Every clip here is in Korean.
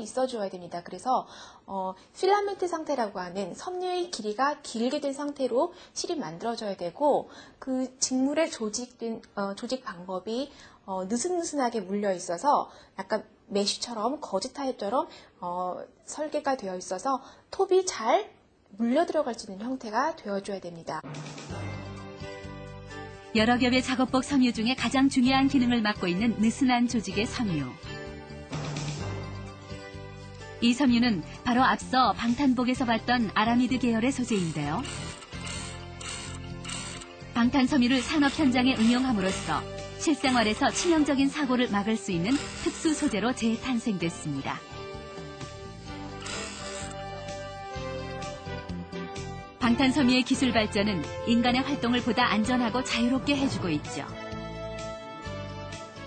있어줘야 됩니다. 그래서 필라멘트 상태라고 하는 섬유의 길이가 길게 된 상태로 실이 만들어져야 되고 그 직물의 조직 방법이 느슨느슨하게 물려 있어서 약간 메쉬처럼 거즈 타입처럼 설계가 되어 있어서 톱이 잘 물려 들어갈 수 있는 형태가 되어줘야 됩니다. 여러 겹의 작업복 섬유 중에 가장 중요한 기능을 맡고 있는 느슨한 조직의 섬유. 이 섬유는 바로 앞서 방탄복에서 봤던 아라미드 계열의 소재인데요. 방탄섬유를 산업 현장에 응용함으로써 실생활에서 치명적인 사고를 막을 수 있는 특수 소재로 재탄생됐습니다. 방탄섬유의 기술 발전은 인간의 활동을 보다 안전하고 자유롭게 해주고 있죠.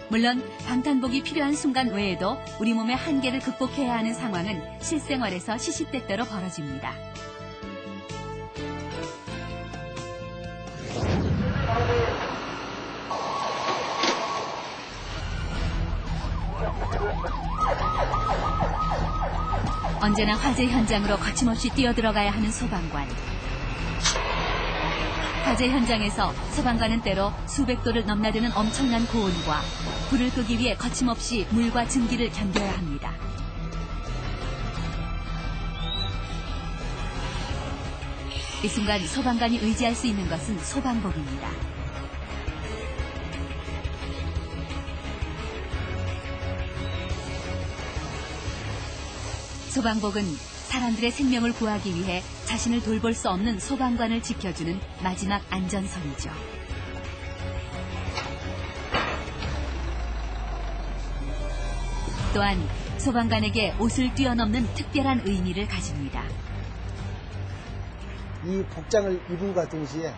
물론 방탄복이 필요한 순간 외에도 우리 몸의 한계를 극복해야 하는 상황은 실생활에서 시시때때로 벌어집니다. 언제나 화재 현장으로 거침없이 뛰어들어가야 하는 소방관. 화재 현장에서 소방관은 때로 수백 도를 넘나드는 엄청난 고온과 불을 끄기 위해 거침없이 물과 증기를 견뎌야 합니다. 이 순간 소방관이 의지할 수 있는 것은 소방복입니다. 소방복은 사람들의 생명을 구하기 위해 자신을 돌볼 수 없는 소방관을 지켜주는 마지막 안전선이죠. 또한 소방관에게 옷을 뛰어넘는 특별한 의미를 가집니다. 이 복장을 입음과 동시에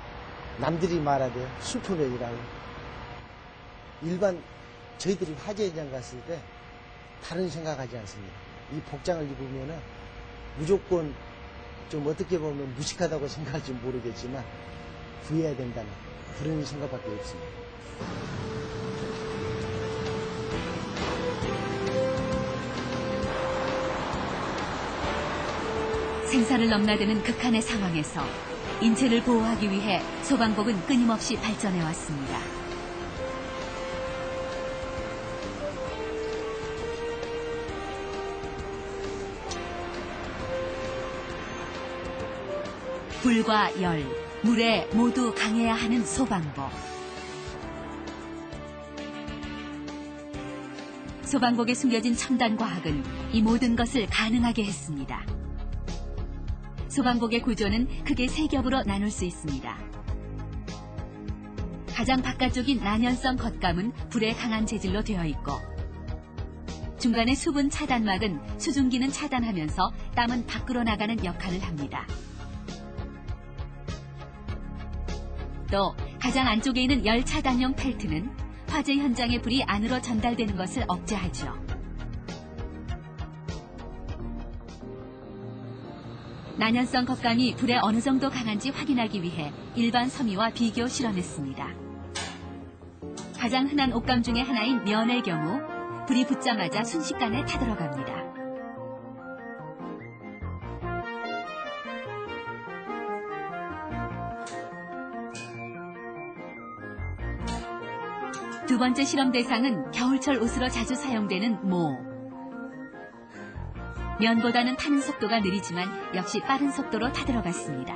남들이 말하되 슈퍼맨이라고. 일반 저희들이 화재 현장 갔을 때 다른 생각하지 않습니다. 이 복장을 입으면은 무조건 좀 어떻게 보면 무식하다고 생각할지 모르겠지만 구해야 된다는 그런 생각밖에 없습니다. 생사를 넘나드는 극한의 상황에서 인체를 보호하기 위해 소방복은 끊임없이 발전해왔습니다. 불과 열, 물에 모두 강해야 하는 소방복. 소방복에 숨겨진 첨단 과학은 이 모든 것을 가능하게 했습니다. 소방복의 구조는 크게 세 겹으로 나눌 수 있습니다. 가장 바깥쪽인 난연성 겉감은 불에 강한 재질로 되어 있고, 중간의 수분 차단막은 수증기는 차단하면서 땀은 밖으로 나가는 역할을 합니다. 또 가장 안쪽에 있는 열 차단용 펠트는 화재 현장의 불이 안으로 전달되는 것을 억제하죠. 난연성 겉감이 불에 어느 정도 강한지 확인하기 위해 일반 섬유와 비교 실험했습니다. 가장 흔한 옷감 중에 하나인 면의 경우 불이 붙자마자 순식간에 타들어갑니다. 두 번째 실험 대상은 겨울철 옷으로 자주 사용되는 모. 면보다는 타는 속도가 느리지만 역시 빠른 속도로 타들어갔습니다.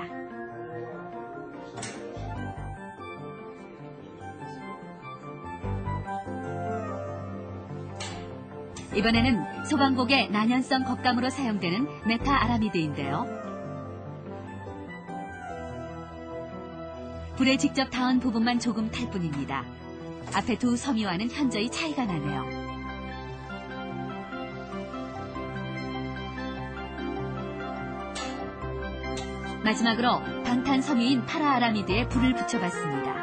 이번에는 소방복의 난연성 겉감으로 사용되는 메타아라미드인데요. 불에 직접 닿은 부분만 조금 탈 뿐입니다. 앞에 두 섬유와는 현저히 차이가 나네요. 마지막으로 방탄 섬유인 파라아라미드에 불을 붙여봤습니다.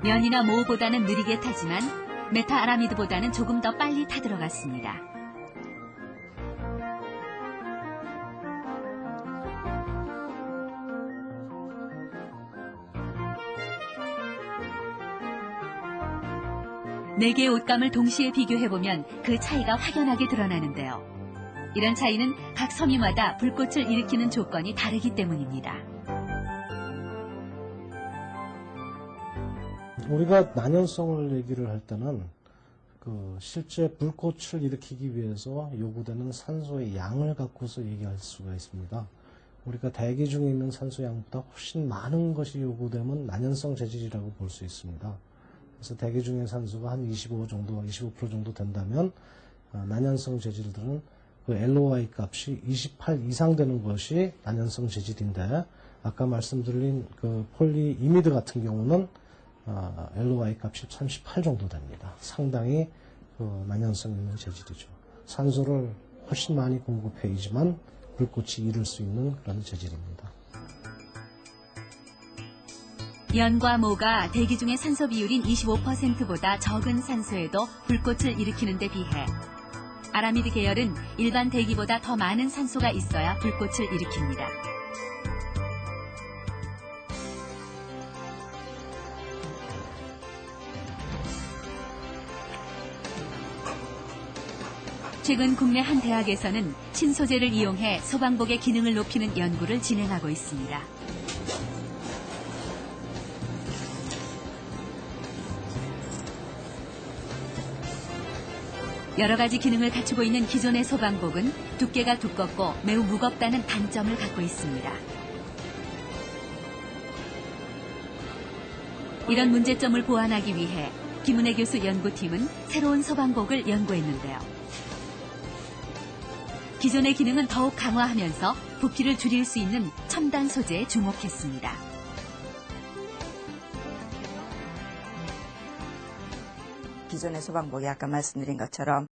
면이나 모보다는 느리게 타지만 메타아라미드보다는 조금 더 빨리 타들어갔습니다. 4개의 옷감을 동시에 비교해보면 그 차이가 확연하게 드러나는데요. 이런 차이는 각 섬유마다 불꽃을 일으키는 조건이 다르기 때문입니다. 우리가 난연성을 얘기를 할 때는 실제 불꽃을 일으키기 위해서 요구되는 산소의 양을 갖고서 얘기할 수가 있습니다. 우리가 대기 중에 있는 산소 양보다 훨씬 많은 것이 요구되면 난연성 재질이라고 볼 수 있습니다. 그래서 대기 중의 산소가 한 25% 정도 된다면 난연성 재질들은 그 LOI 값이 28 이상 되는 것이 난연성 재질인데, 아까 말씀드린 그 폴리이미드 같은 경우는 LOI 값이 38 정도 됩니다. 상당히 난연성 있는 재질이죠. 산소를 훨씬 많이 공급해야지만 불꽃이 이룰 수 있는 그런 재질입니다. 연과 모가 대기 중의 산소 비율인 25%보다 적은 산소에도 불꽃을 일으키는 데 비해 아라미드 계열은 일반 대기보다 더 많은 산소가 있어야 불꽃을 일으킵니다. 최근 국내 한 대학에서는 신소재를 이용해 소방복의 기능을 높이는 연구를 진행하고 있습니다. 여러 가지 기능을 갖추고 있는 기존의 소방복은 두께가 두껍고 매우 무겁다는 단점을 갖고 있습니다. 이런 문제점을 보완하기 위해 김은혜 교수 연구팀은 새로운 소방복을 연구했는데요. 기존의 기능은 더욱 강화하면서 부피를 줄일 수 있는 첨단 소재에 주목했습니다. 기존의 소방복이 아까 말씀드린 것처럼